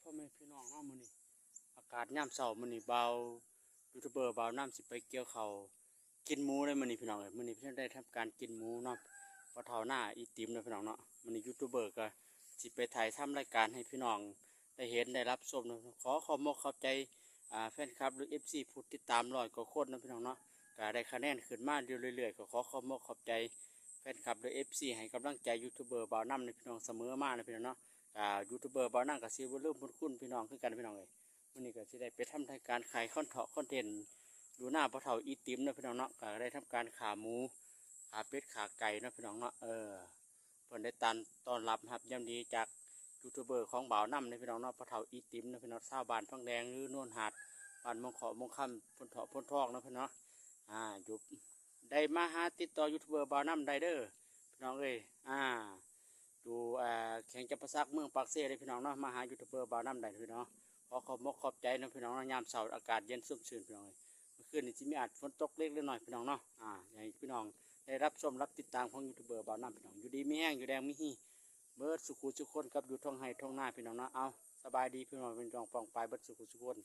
พ่อแม่พี่น้องเนาะมื้อนี้อากาศยามเช้ามื้อนี้เบายูทูบเบอร์เบาน้ำสิไปเกี่ยวข้าวกินหมูได้มื้อนี้พี่น้องเอ้ยมื้อนี้พี่น้องได้ทำการกินหมูเนาะพอเท่าหน้าอีติมเนาะพี่น้องเนาะมื้อนี้ยูทูบเบอร์ก็สิไปถ่ายทำรายการให้พี่น้องได้เห็นได้รับชมเนาะขอขอบคุณขอบใจแฟนคลับหรือ FC ผู้ติดตาม100 กว่าคนเนาะพี่น้องเนาะก็ได้คะแนนขึ้นมาอยู่เรื่อยๆก็ขอขอบคุณขอบใจแฟนคลับหรือ FC ให้กำลังใจยูทูบเบอร์เบาน้ำในพี่น้องเสมอมานะพี่น้องเนาะยูทูบเบอร์เบานั่งกับซีเริ่มบุญคุณพี่น้องขึ้นกันพี่น้องเลยวันนี้ก็จะได้ไปทำรายการขายคอนเทนต์ดูหน้าพระเถาอีติมนะพี่น้องเนาะก็ได้ทำการขาหมูขาเป็ดขาไก่นะพี่น้องเนาะเพิ่นได้ต้อนรับครับย่ำดีจากยูทูบเบอร์ของบ่าวน้ำในพี่น้องเนาะพระเถาอีติมนะพี่น้องชาวบ้านพังแดงหรือโน่นหาดบ้านมงขอมงคำพ้นเถาะพ้นทองนะพี่น้องอยู่ได้มาหาติดต่อยูทูบเบอร์บ่าวน้ำได้เด้อพี่น้องเอ้ยดูแข่งจับประซักเมืองปากเซ่เลยพี่น้องเนาะมาหายูทูบเบอร์บ่าวน้ำได้พี่น้องขอขอบใจนะพี่น้องยามเสาร์อากาศเย็นชุ่มชื่นพี่น้องเลยเมื่อคืนนี้ที่มีอาจฝนตกเล็กน้อยพี่น้องเนาะอย่างพี่น้องได้รับชมรับติดตามของยูทูบเบอร์บ่าวน้ำพี่น้องอยู่ดีมีแห้งอยู่แดงมีฮีเบิร์ดสุขุสุขคนกับอยู่ท้องไห้ท้องหน้าพี่น้องเนาะเอาสบายดีพี่น้องเป็นรองปองปลายเบิร์ดสุขุสุขคน